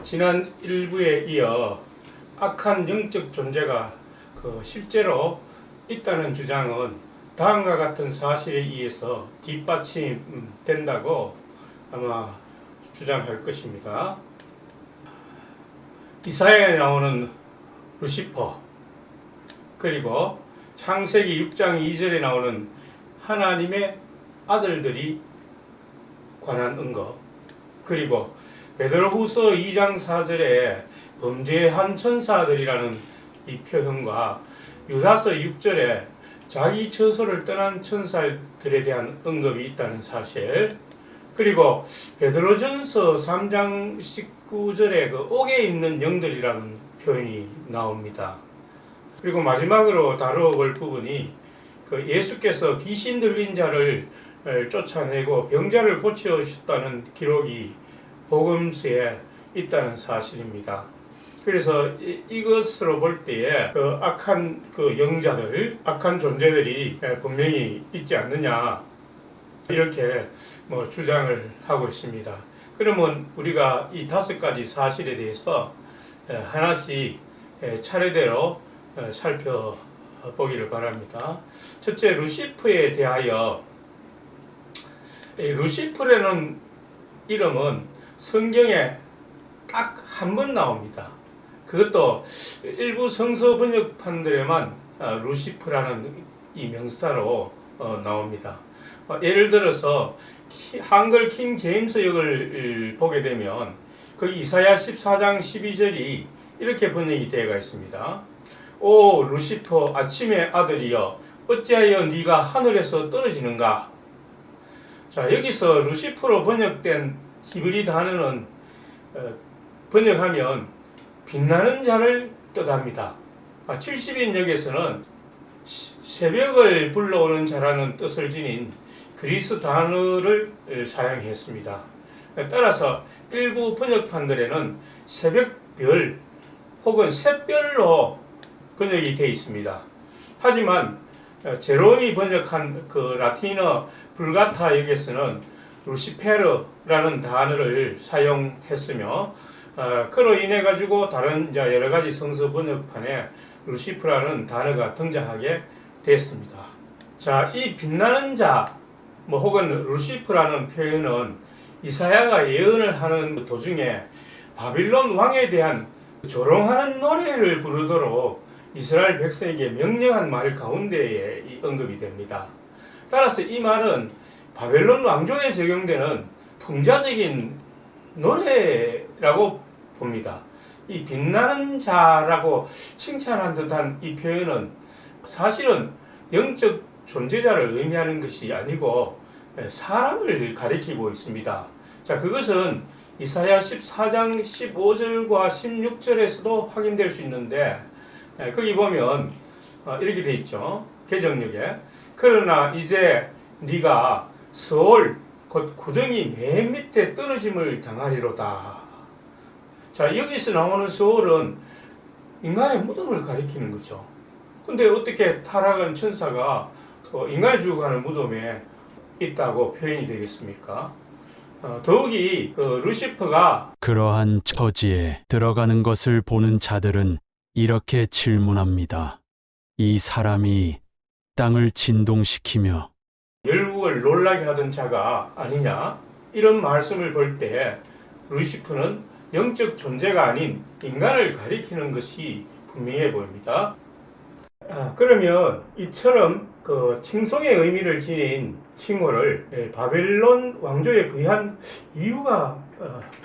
지난 일부에 이어 악한 영적 존재가 실제로 있다는 주장은 다음과 같은 사실에 의해서 뒷받침된다고 아마 주장할 것입니다. 이사야에 나오는 루시퍼, 그리고 창세기 6장 2절에 나오는 하나님의 아들들이 관한 언급, 그리고 베드로후서 2장 4절에 범죄한 천사들이라는 이 표현과 유다서 6절에 자기 처소를 떠난 천사들에 대한 언급이 있다는 사실, 그리고 베드로전서 3장 19절에 그 옥에 있는 영들이라는 표현이 나옵니다. 그리고 마지막으로 다뤄볼 부분이 예수께서 귀신 들린 자를 쫓아내고 병자를 고치셨다는 기록이 복음서에 있다는 사실입니다. 그래서 이것으로 볼 때에 악한 영자들, 악한 존재들이 분명히 있지 않느냐, 이렇게 주장을 하고 있습니다. 그러면 우리가 이 5가지 사실에 대해서 하나씩 차례대로 살펴보기를 바랍니다. 첫째, 루시퍼에 대하여, 루시퍼라는 이름은 성경에 딱 한 번 나옵니다. 그것도 일부 성서 번역판들에만 루시퍼라는 이 명사로 나옵니다. 예를 들어서 한글 킹 제임스 역을 보게 되면 그 이사야 14장 12절이 이렇게 번역이 되어 있습니다. 오 루시퍼 아침의 아들이여 어찌하여 네가 하늘에서 떨어지는가. 자, 여기서 루시퍼로 번역된 히브리 단어는 번역하면 빛나는 자를 뜻합니다. 70인 역에서는 새벽을 불러오는 자라는 뜻을 지닌 그리스 단어를 사용했습니다. 따라서 일부 번역판들에는 새벽별 혹은 샛별로 번역이 되어 있습니다. 하지만 제롬이 번역한 라틴어 불가타 역에서는 루시페르라는 단어를 사용했으며 그로 인해 가지고 다른 여러 가지 성서 번역판에 루시퍼라는 단어가 등장하게 됐습니다. 자, 이 빛나는 자 혹은 루시퍼라는 표현은 이사야가 예언을 하는 도중에 바빌론 왕에 대한 조롱하는 노래를 부르도록 이스라엘 백성에게 명령한 말 가운데에 언급이 됩니다. 따라서 이 말은 바벨론 왕조에 적용되는 풍자적인 노래라고 봅니다. 이 빛나는 자라고 칭찬한 듯한 이 표현은 사실은 영적 존재자를 의미하는 것이 아니고 사람을 가리키고 있습니다. 자, 그것은 이사야 14장 15절과 16절에서도 확인될 수 있는데 거기 보면 이렇게 돼 있죠. 개정역에 그러나 이제 네가 서울 곧 구덩이 맨 밑에 떨어짐을 당하리로다. 자, 여기서 나오는 서울은 인간의 무덤을 가리키는 거죠. 근데 어떻게 타락한 천사가 인간이 죽어가는 무덤에 있다고 표현이 되겠습니까? 더욱이 루시퍼가 그러한 처지에 들어가는 것을 보는 자들은 이렇게 질문합니다. 이 사람이 땅을 진동시키며 열국을 놀라게 하던 자가 아니냐? 이런 말씀을 볼 때 루시퍼는 영적 존재가 아닌 인간을 가리키는 것이 분명해 보입니다. 그러면 이처럼 칭송의 의미를 지닌 칭호를 바벨론 왕조에 부여한 이유가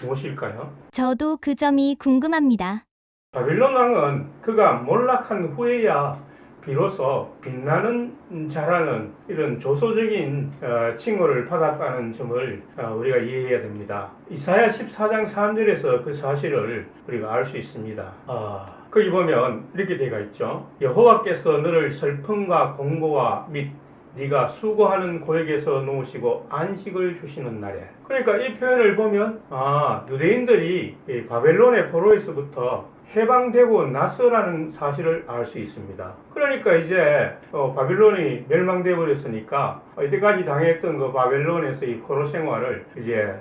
무엇일까요? 저도 그 점이 궁금합니다. 바벨론 왕은 그가 몰락한 후에야 비로소 빛나는 자라는 이런 조소적인 칭호를 받았다는 점을 우리가 이해해야 됩니다. 이사야 14장 3절에서 그 사실을 우리가 알 수 있습니다. 거기 보면 이렇게 되어 있죠. 여호와께서 너를 슬픔과 공고와 및 네가 수고하는 고역에서 놓으시고 안식을 주시는 날에. 그러니까 이 표현을 보면 유대인들이 바벨론의 포로에서부터 해방되고 나서라는 사실을 알 수 있습니다. 그러니까 이제 바빌론이 멸망되어 버렸으니까 이때까지 당했던 그 바벨론에서의 포로 생활을 이제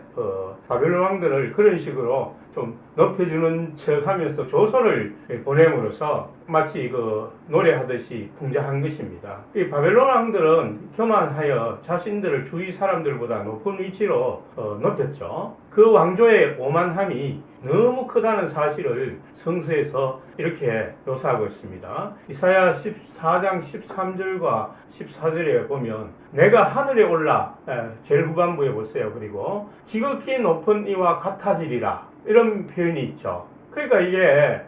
바벨론 왕들을 그런 식으로 좀 높여주는 척하면서 조소를 보냄으로써 마치 그 노래하듯이 풍자한 것입니다. 이 바벨론 왕들은 교만하여 자신들을 주위 사람들보다 높은 위치로 높였죠. 그 왕조의 오만함이 너무 크다는 사실을 성서에서 이렇게 묘사하고 있습니다. 이사야 14장 13절과 14절에 보면 내가 하늘에 올라 제일 후반부에 보세요. 그리고 지극히 높은 이와 같아지리라 이런 표현이 있죠. 그러니까 이게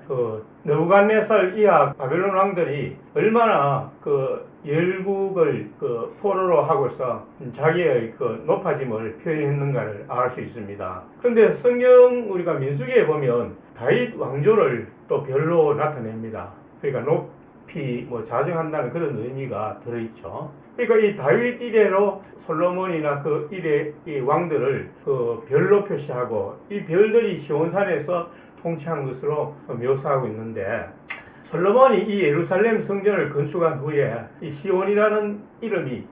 느부갓네살 이하 바벨론 왕들이 얼마나 그 열국을 포로로 하고서 자기의 그 높아짐을 표현했는가를 알 수 있습니다. 그런데 성경 우리가 민수기에 보면 다윗 왕조를 또 별로 나타냅니다. 그러니까 높이 자정한다는 그런 의미가 들어있죠. 그러니까 이 다윗 이래로 솔로몬이나 그 이래 이 왕들을 별로 표시하고 이 별들이 시온산에서 통치한 것으로 묘사하고 있는데 솔로몬이 이 예루살렘 성전을 건축한 후에 이 시온이라는 이름이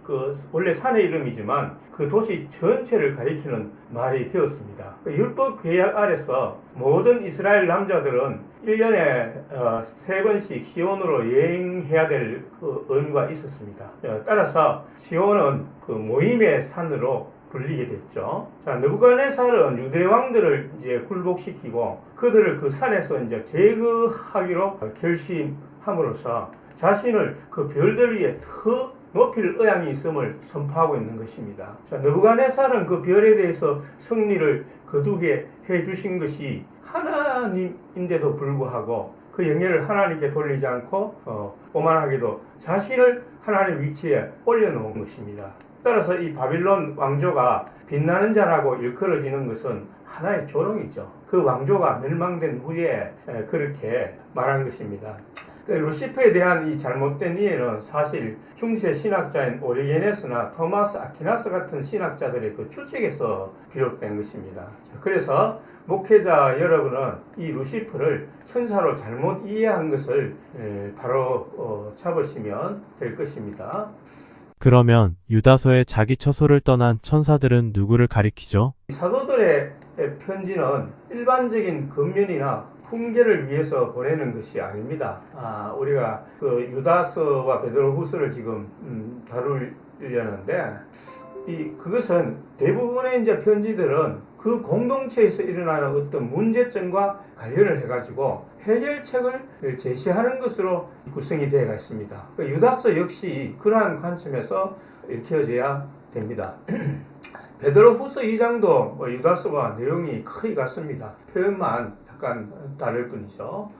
원래 산의 이름이지만 그 도시 전체를 가리키는 말이 되었습니다. 율법 계약 아래서 모든 이스라엘 남자들은 1년에 3번씩 시온으로 여행해야 될 의무가 있었습니다. 따라서 시온은 그 모임의 산으로 불리게 됐죠. 자, 느부갓네살은 유대 왕들을 이제 굴복시키고 그들을 그 산에서 이제 제거하기로 결심함으로써 자신을 그 별들 위에 더 높일 의향이 있음을 선포하고 있는 것입니다. 자, 느부갓네살은 그 별에 대해서 승리를 거두게 해주신 것이 하나님인데도 불구하고 그 영예를 하나님께 돌리지 않고 오만하게도 자신을 하나님 위치에 올려놓은 것입니다. 따라서 이 바빌론 왕조가 빛나는 자라고 일컬어지는 것은 하나의 조롱이죠. 그 왕조가 멸망된 후에 그렇게 말한 것입니다. 루시퍼에 대한 이 잘못된 이해는 사실 중세 신학자인 오리게네스나 토마스 아퀴나스 같은 신학자들의 그 추측에서 비롯된 것입니다. 그래서 목회자 여러분은 이 루시퍼를 천사로 잘못 이해한 것을 바로 잡으시면 될 것입니다. 그러면 유다서의 자기 처소를 떠난 천사들은 누구를 가리키죠? 사도들의 편지는 일반적인 근면이나 훈계를 위해서 보내는 것이 아닙니다. 우리가 그 유다서와 베드로후서를 지금 다루려는데 그것은 대부분의 이제 편지들은 그 공동체에서 일어나는 어떤 문제점과 관련을 해가지고 해결책을 제시하는 것으로 구성이 되어 있습니다. 유다서 역시 그러한 관점에서 읽혀져야 됩니다. 베드로후서 2장도 유다서와 내용이 거의 같습니다. 표현만 약간 다를 뿐이죠.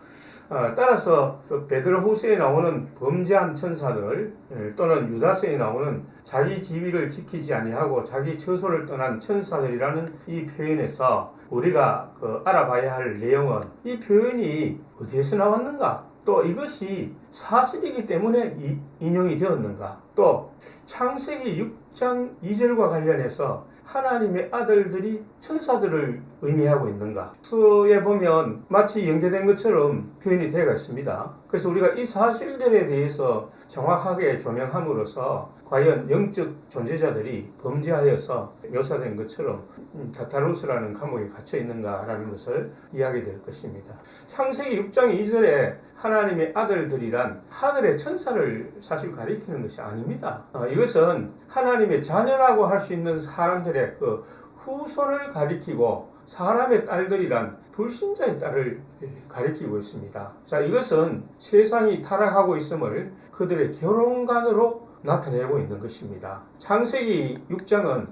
따라서 베드로후서에 나오는 범죄한 천사들 또는 유다서에 나오는 자기 지위를 지키지 아니하고 자기 처소를 떠난 천사들이라는 이 표현에서 우리가 알아봐야 할 내용은 이 표현이 어디에서 나왔는가? 또 이것이 사실이기 때문에 인용이 되었는가? 또 창세기 6장 2절과 관련해서 하나님의 아들들이 천사들을 의미하고 있는가? 수에 보면 마치 연계된 것처럼 표현이 되어 있습니다. 그래서 우리가 이 사실들에 대해서 정확하게 조명함으로써 과연 영적 존재자들이 범죄하여서 묘사된 것처럼 타타루스라는 감옥에 gat혀 있는가라는 것을 이해하게 될 것입니다. 창세기 6장 2절에 하나님의 아들들이란 하늘의 천사를 사실 가리키는 것이 아닙니다. 이것은 하나님의 자녀라고 할 수 있는 사람들의 그 후손을 가리키고 사람의 딸들이란 불신자의 딸을 가리키고 있습니다. 자, 이것은 세상이 타락하고 있음을 그들의 결혼관으로 나타내고 있는 것입니다. 창세기 6장은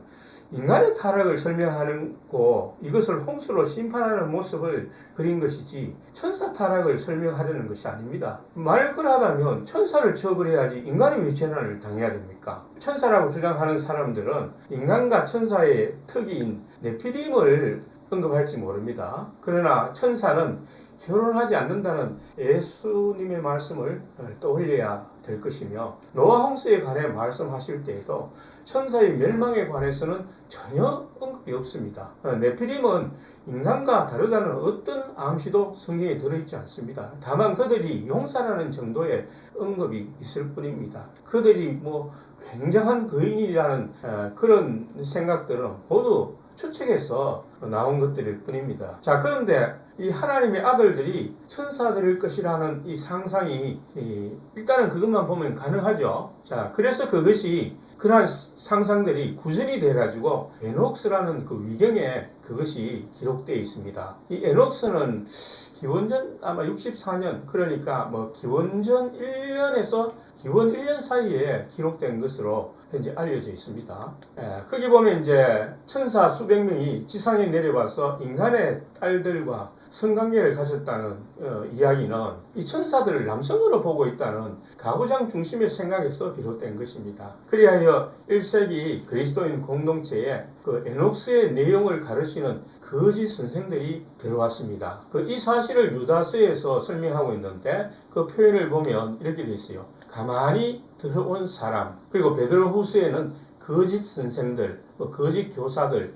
인간의 타락을 설명하는 거 이것을 홍수로 심판하는 모습을 그린 것이지 천사 타락을 설명하려는 것이 아닙니다. 말 그러하다면 천사를 처벌해야지 인간이 왜 재난을 당해야 됩니까? 천사라고 주장하는 사람들은 인간과 천사의 특이인 네피림을 언급할지 모릅니다. 그러나 천사는 결혼하지 않는다는 예수님의 말씀을 떠올려야 될 것이며 노아 홍수에 관해 말씀하실 때에도 천사의 멸망에 관해서는 전혀 언급이 없습니다. 네피림은 인간과 다르다는 어떤 암시도 성경에 들어있지 않습니다. 다만 그들이 용사라는 정도의 언급이 있을 뿐입니다. 그들이 뭐 굉장한 거인이라는 그런 생각들은 모두 추측해서 나온 것들일 뿐입니다. 자, 그런데 이 하나님의 아들들이 천사들일 것이라는 이 상상이 일단은 그것만 보면 가능하죠. 자, 그래서 그것이 그러한 상상들이 구전이 돼가지고 에녹스라는 그 위경에 그것이 기록되어 있습니다. 이 에녹스는 기원전 아마 64년, 그러니까 뭐 기원전 1년에서 기원 1년 사이에 기록된 것으로 현재 알려져 있습니다. 거기 보면 이제 천사 수백 명이 지상에 내려와서 인간의 딸들과 성관계를 가졌다는 이야기는 이 천사들을 남성으로 보고 있다는 가부장 중심의 생각에서 비롯된 것입니다. 그리하여 1세기 그리스도인 공동체에 그 에녹스의 내용을 가르치는 거짓 선생들이 들어왔습니다. 이 사실을 유다서에서 설명하고 있는데 그 표현을 보면 이렇게 되어 있어요. 가만히 들어온 사람, 그리고 베드로후서에는 거짓 선생들, 거짓 교사들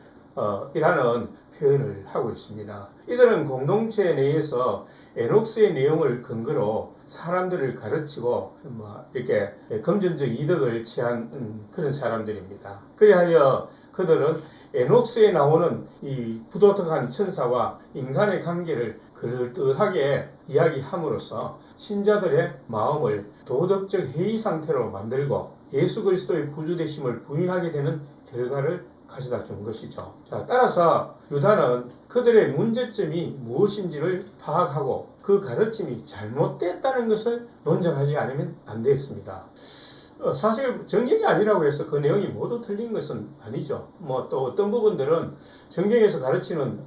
이라는 표현을 하고 있습니다. 이들은 공동체 내에서 에녹스의 내용을 근거로 사람들을 가르치고 이렇게 금전적 이득을 취한 그런 사람들입니다. 그리하여 그들은 에녹스에 나오는 이 부도덕한 천사와 인간의 관계를 그럴듯하게 이야기함으로써 신자들의 마음을 도덕적 해이 상태로 만들고 예수 그리스도의 구주되심을 부인하게 되는 결과를 가져다 준 것이죠. 자, 따라서 유다는 그들의 문제점이 무엇인지를 파악하고 그 가르침이 잘못됐다는 것을 논증하지 않으면 안 되겠습니다. 사실 정경이 아니라고 해서 그 내용이 모두 틀린 것은 아니죠. 뭐 또 어떤 부분들은 정경에서 가르치는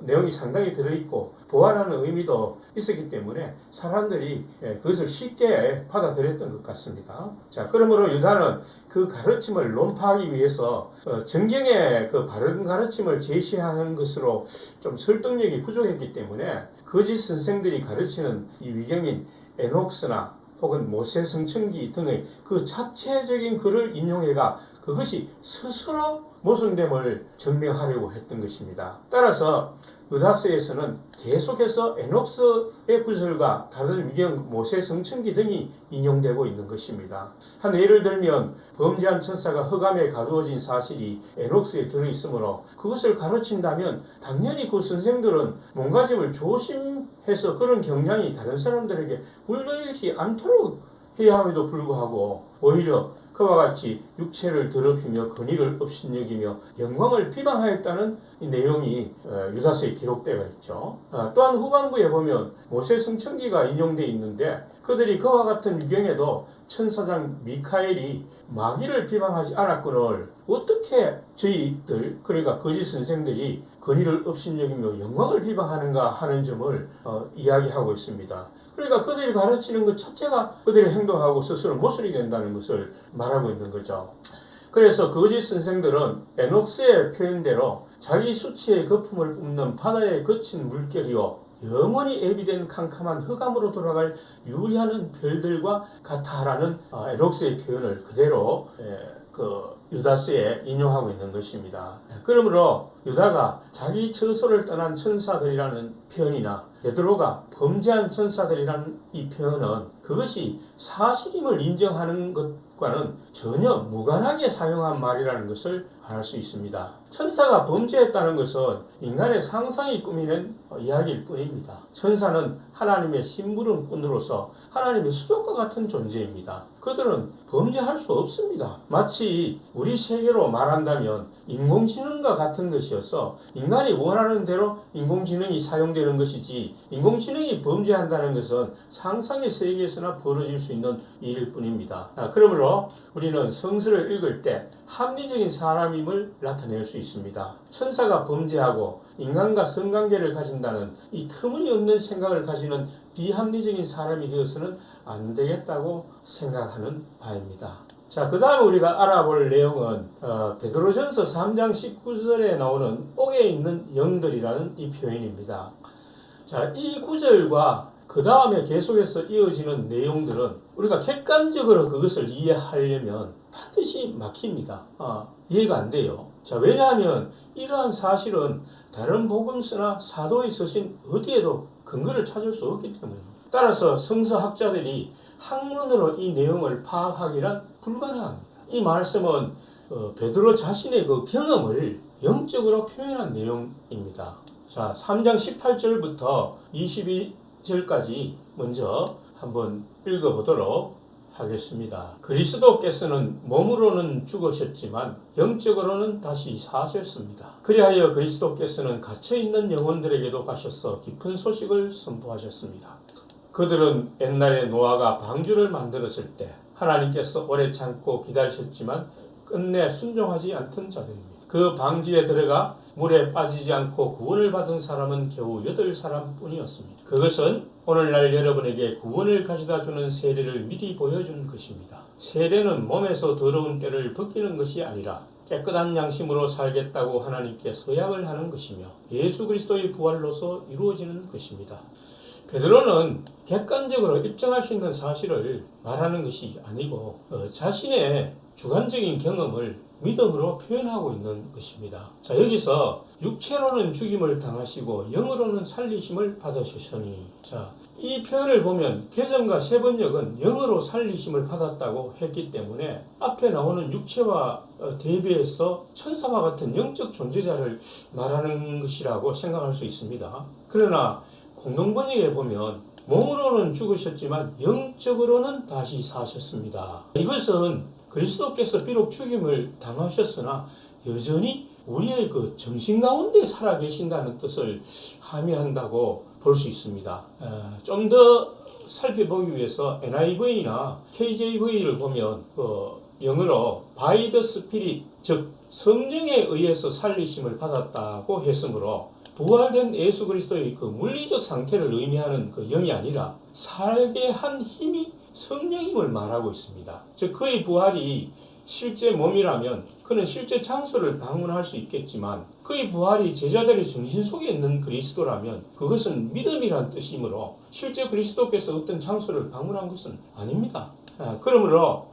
내용이 상당히 들어있고 보완하는 의미도 있었기 때문에 사람들이 그것을 쉽게 받아들였던 것 같습니다. 자, 그러므로 유다는 그 가르침을 논파하기 위해서 정경의 그 바른 가르침을 제시하는 것으로 좀 설득력이 부족했기 때문에 거짓 선생들이 가르치는 이 위경인 에녹스나 혹은 모세 성천기 등의 그 자체적인 글을 인용해가 그것이 스스로 모순됨을 증명하려고 했던 것입니다. 따라서 유다서에서는 계속해서 에녹스의 구절과 다른 위경, 모세 성천기 등이 인용되고 있는 것입니다. 한 예를 들면 범죄한 천사가 흑암에 가두어진 사실이 에녹스에 들어있으므로 그것을 가르친다면 당연히 그 선생들은 몸가짐을 조심해서 그런 경향이 다른 사람들에게 물려일지 않도록 해야 함에도 불구하고 오히려 그와 같이 육체를 더럽히며 권위를 업신여기며 영광을 비방하였다는 이 내용이 유다서에 기록되어 있죠. 또한 후반부에 보면 모세 성천기가 인용되어 있는데 그들이 그와 같은 위경에도 천사장 미카엘이 마귀를 비방하지 않았거늘 어떻게 저희들, 그러니까 거짓 선생들이 권위를 업신여기며 영광을 비방하는가 하는 점을 이야기하고 있습니다. 그러니까 그들이 가르치는 것 자체가 그들의 행동하고 스스로 모순이 된다는 것을 말하고 있는 거죠. 그래서 거짓 선생들은 에녹스의 표현대로 자기 수치의 거품을 뿜는 바다에 거친 물결이요 영원히 애비된 캄캄한 흑암으로 돌아갈 유리하는 별들과 같아라는 에녹스의 표현을 그대로 유다서에 인용하고 있는 것입니다. 그러므로 유다가 자기 처소를 떠난 천사들이라는 표현이나 베드로가 범죄한 천사들이라는 이 표현은 그것이 사실임을 인정하는 것과는 전혀 무관하게 사용한 말이라는 것을 알 수 있습니다. 천사가 범죄했다는 것은 인간의 상상이 꾸미는 이야기일 뿐입니다. 천사는 하나님의 심부름꾼으로서 하나님의 수족과 같은 존재입니다. 그들은 범죄할 수 없습니다. 마치 우리 세계로 말한다면 인공지능과 같은 것이어서 인간이 원하는 대로 인공지능이 사용되는 것이지 인공지능이 범죄한다는 것은 상상의 세계에서나 벌어질 수 있는 일일 뿐입니다. 그러므로 우리는 성서를 읽을 때 합리적인 사람임을 나타낼 수 있습니다. 천사가 범죄하고 인간과 성관계를 가진다는 이 터무니없는 생각을 가지는 비합리적인 사람이 되어서는 안 되겠다고 생각하는 바입니다. 자, 그 다음에 우리가 알아볼 내용은 베드로전서 3장 19절에 나오는 옥에 있는 영들이라는 이 표현입니다. 자, 이 구절과 그 다음에 계속해서 이어지는 내용들은 우리가 객관적으로 그것을 이해하려면 반드시 막힙니다. 이해가 안 돼요. 자, 왜냐하면 이러한 사실은 다른 복음서나 사도의 서신 어디에도 근거를 찾을 수 없기 때문입니다. 따라서 성서학자들이 학문으로 이 내용을 파악하기란 불가능합니다. 이 말씀은 베드로 자신의 그 경험을 영적으로 표현한 내용입니다. 자, 3장 18절부터 22절까지 먼저 한번 읽어보도록 하겠습니다. 그리스도께서는 몸으로는 죽으셨지만 영적으로는 다시 사셨습니다. 그리하여 그리스도께서는 갇혀있는 영혼들에게도 가셔서 깊은 소식을 선포하셨습니다. 그들은 옛날에 노아가 방주를 만들었을 때 하나님께서 오래 참고 기다리셨지만 끝내 순종하지 않던 자들입니다. 그 방주에 들어가 물에 빠지지 않고 구원을 받은 사람은 겨우 8사람뿐이었습니다. 그것은 오늘날 여러분에게 구원을 가져다 주는 세례를 미리 보여준 것입니다. 세례는 몸에서 더러운 때를 벗기는 것이 아니라 깨끗한 양심으로 살겠다고 하나님께 서약을 하는 것이며 예수 그리스도의 부활로서 이루어지는 것입니다. 베드로는 객관적으로 입증할 수 있는 사실을 말하는 것이 아니고 자신의 주관적인 경험을 믿음으로 표현하고 있는 것입니다. 자, 여기서 육체로는 죽임을 당하시고 영으로는 살리심을 받으셨으니, 자, 이 표현을 보면 개정과 세번역은 영으로 살리심을 받았다고 했기 때문에 앞에 나오는 육체와 대비해서 천사와 같은 영적 존재자를 말하는 것이라고 생각할 수 있습니다. 그러나 공동번역에 보면 몸으로는 죽으셨지만 영적으로는 다시 사셨습니다. 이것은 그리스도께서 비록 죽임을 당하셨으나 여전히 우리의 그 정신 가운데 살아계신다는 뜻을 함의한다고 볼 수 있습니다. 좀 더 살펴보기 위해서 NIV나 KJV를 보면 영어로 by the Spirit, 즉 성령에 의해서 살리심을 받았다고 했으므로 부활된 예수 그리스도의 그 물리적 상태를 의미하는 그 영이 아니라 살게 한 힘이 성령임을 말하고 있습니다. 즉 그의 부활이 실제 몸이라면 그는 실제 장소를 방문할 수 있겠지만 그의 부활이 제자들의 정신 속에 있는 그리스도라면 그것은 믿음이란 뜻이므로 실제 그리스도께서 어떤 장소를 방문한 것은 아닙니다. 그러므로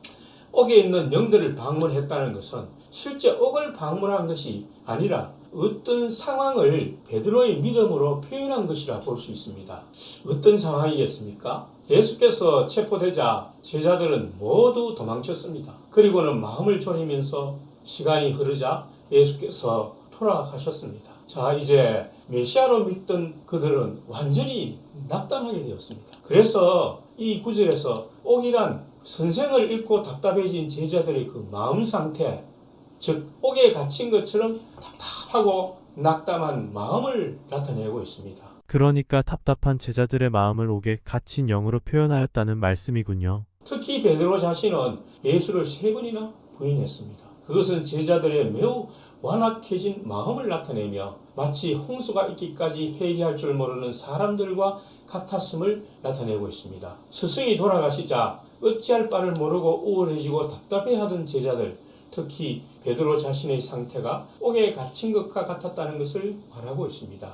옥에 있는 영들을 방문했다는 것은 실제 옥을 방문한 것이 아니라 어떤 상황을 베드로의 믿음으로 표현한 것이라 볼 수 있습니다. 어떤 상황이겠습니까? 예수께서 체포되자 제자들은 모두 도망쳤습니다. 그리고는 마음을 졸이면서 시간이 흐르자 예수께서 돌아가셨습니다. 자, 이제 메시아로 믿던 그들은 완전히 낙담하게 되었습니다. 그래서 이 구절에서 옥이란 선생을 잃고 답답해진 제자들의 그 마음 상태, 즉 옥에 갇힌 것처럼 답답하고 낙담한 마음을 나타내고 있습니다. 그러니까 답답한 제자들의 마음을 옥에 갇힌 영으로 표현하였다는 말씀이군요. 특히 베드로 자신은 예수를 3번이나 부인했습니다. 그것은 제자들의 매우 완악해진 마음을 나타내며 마치 홍수가 있기까지 회개할 줄 모르는 사람들과 같았음을 나타내고 있습니다. 스승이 돌아가시자 어찌할 바를 모르고 우울해지고 답답해하던 제자들, 특히 베드로 자신의 상태가 옥에 갇힌 것과 같았다는 것을 말하고 있습니다.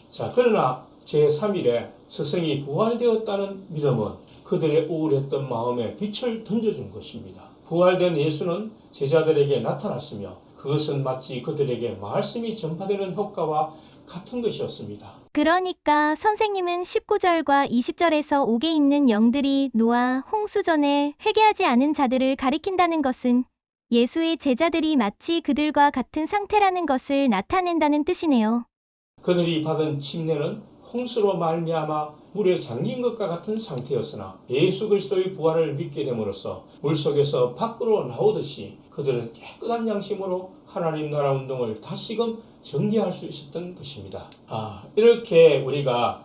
자, 그러나 제3일에 스승이 부활되었다는 믿음은 그들의 우울했던 마음에 빛을 던져준 것입니다. 부활된 예수는 제자들에게 나타났으며 그것은 마치 그들에게 말씀이 전파되는 효과와 같은 것이었습니다. 그러니까 선생님은 19절과 20절에서 옥에 있는 영들이 노아 홍수 전에 회개하지 않은 자들을 가리킨다는 것은 예수의 제자들이 마치 그들과 같은 상태라는 것을 나타낸다는 뜻이네요. 그들이 받은 침례는 홍수로 말미암아 물에 잠긴 것과 같은 상태였으나 예수 그리스도의 부활을 믿게 됨으로써 물속에서 밖으로 나오듯이 그들은 깨끗한 양심으로 하나님 나라 운동을 다시금 전개할 수 있었던 것입니다. 이렇게 우리가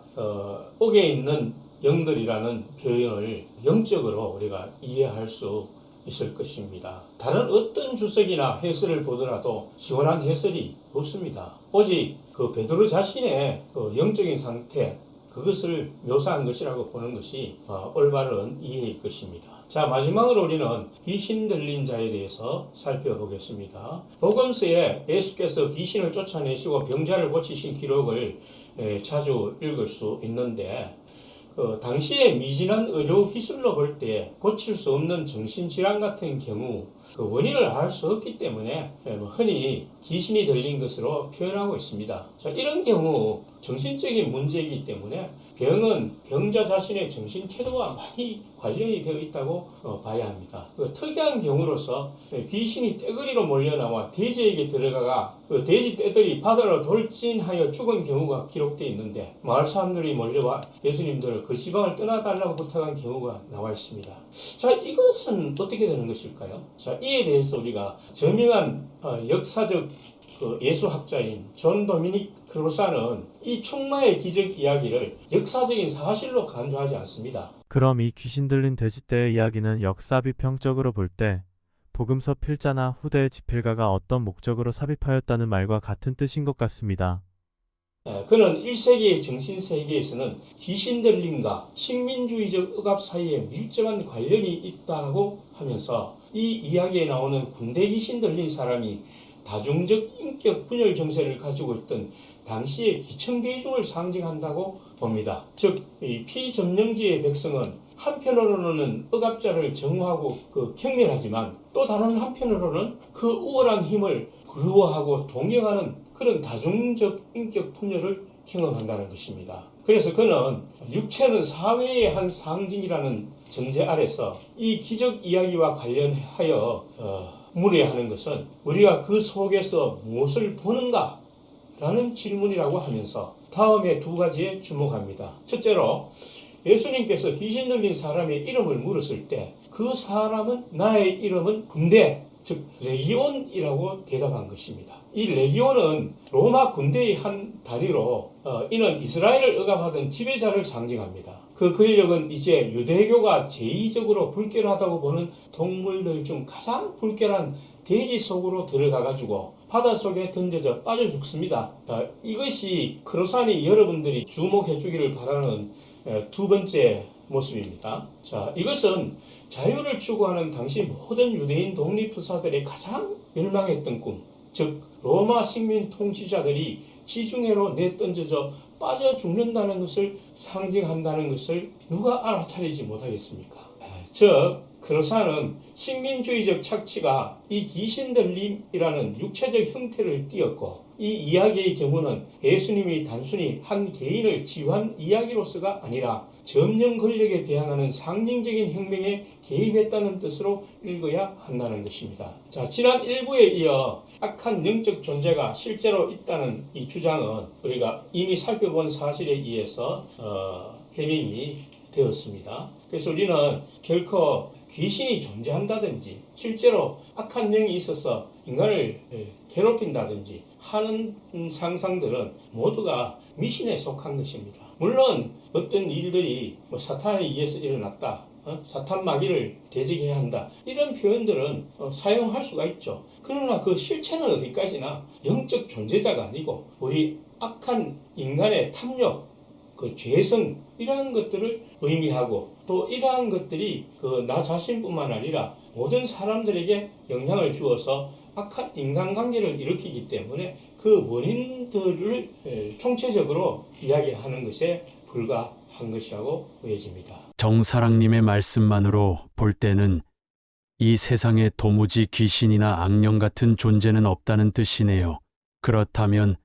옥에 있는 영들이라는 표현을 영적으로 우리가 이해할 수 있을 것입니다. 다른 어떤 주석이나 해설을 보더라도 시원한 해설이 없습니다. 오직 그 베드로 자신의 그 영적인 상태, 그것을 묘사한 것이라고 보는 것이 올바른 이해일 것입니다. 자, 마지막으로 우리는 귀신 들린 자에 대해서 살펴보겠습니다. 복음서에 예수께서 귀신을 쫓아내시고 병자를 고치신 기록을 자주 읽을 수 있는데 당시에 미진한 의료 기술로 볼 때 고칠 수 없는 정신질환 같은 경우 그 원인을 알 수 없기 때문에 흔히 귀신이 들린 것으로 표현하고 있습니다. 자, 이런 경우 정신적인 문제이기 때문에 병은 병자 자신의 정신 태도와 많이 관련이 되어 있다고 봐야 합니다. 특이한 경우로서 귀신이 떼거리로 몰려나와 돼지에게 들어가가 돼지 떼들이 바다로 돌진하여 죽은 경우가 기록되어 있는데 마을 사람들이 몰려와 예수님들을 그 지방을 떠나달라고 부탁한 경우가 나와 있습니다. 자, 이것은 어떻게 되는 것일까요? 자, 이에 대해서 우리가 저명한 역사적 예수학자인 존 도미닉 크로사는 이 충마의 기적 이야기를 역사적인 사실로 간주하지 않습니다. 그럼 이 귀신 들린 돼지떼의 이야기는 역사 비평적으로 볼 때 복음서 필자나 후대의 지필가가 어떤 목적으로 삽입하였다는 말과 같은 뜻인 것 같습니다. 그는 1세기의 정신세계에서는 귀신 들림과 식민주의적 억압 사이에 밀접한 관련이 있다고 하면서 이 이야기에 나오는 군대 귀신 들린 사람이 다중적 인격 분열 정세를 가지고 있던 당시의 기층 대중을 상징한다고 봅니다. 즉, 이 피점령지의 백성은 한편으로는 억압자를 정오하고 경멸하지만 또 다른 한편으로는 그 우월한 힘을 부러워하고 동경하는 그런 다중적 인격 분열을 경험한다는 것입니다. 그래서 그는 육체는 사회의 한 상징이라는 전제 아래서 이 기적 이야기와 관련하여 물어야 것은 우리가 그 속에서 무엇을 보는가? 라는 질문이라고 하면서 다음에 두 가지에 주목합니다. 첫째로 예수님께서 귀신 들린 사람의 이름을 물었을 때 그 사람은 나의 이름은 군대, 즉 레기온이라고 대답한 것입니다. 이 레기온은 로마 군대의 한 단위로 이는 이스라엘을 억압하던 지배자를 상징합니다. 그 권력은 이제 유대교가 제의적으로 불결하다고 보는 동물들 중 가장 불결한 돼지 속으로 들어가가지고 바닷속에 던져져 빠져 죽습니다. 이것이 크로산이 여러분들이 주목해 주기를 바라는 두 번째 모습입니다. 자, 이것은 자유를 추구하는 당시 모든 유대인 독립투사들의 가장 열망했던 꿈, 즉 로마 식민 통치자들이 지중해로 내던져져 빠져 죽는다는 것을 상징한다는 것을 누가 알아차리지 못하겠습니까? 즉 크로사는 식민주의적 착취가 이 귀신 들림이라는 육체적 형태를 띠었고 이 이야기의 경우는 예수님이 단순히 한 개인을 치유한 이야기로서가 아니라 점령 권력에 대항하는 상징적인 혁명에 개입했다는 뜻으로 읽어야 한다는 것입니다. 자, 지난 1부에 이어 악한 영적 존재가 실제로 있다는 이 주장은 우리가 이미 살펴본 사실에 의해서 해명이 되었습니다. 그래서 우리는 결코 귀신이 존재한다든지 실제로 악한 영이 있어서 인간을 괴롭힌다든지 하는 상상들은 모두가 미신에 속한 것입니다. 물론 어떤 일들이 사탄에 의해서 일어났다, 사탄 마귀를 대적해야 한다, 이런 표현들은 사용할 수가 있죠. 그러나 그 실체는 어디까지나 영적 존재자가 아니고 우리 악한 인간의 탐욕, 그 죄성, 이러한 것들을 의미하고 또 이러한 것들이 나 자신뿐만 아니라 모든 사람들에게 영향을 주어서 악한 인간관계를 일으키기 때문에 그 원인들을 총체적으로 이야기하는 것에 불과한 것이라고 보여집니다. 정사랑님의 말씀만으로 볼 때는 이 세상에 도무지 귀신이나 악령 같은 존재는 없다는 뜻이네요. 그렇다면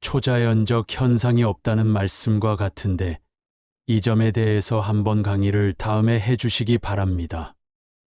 초자연적 현상이 없다는 말씀과 같은데 이 점에 대해서 한번 강의를 다음에 해주시기 바랍니다.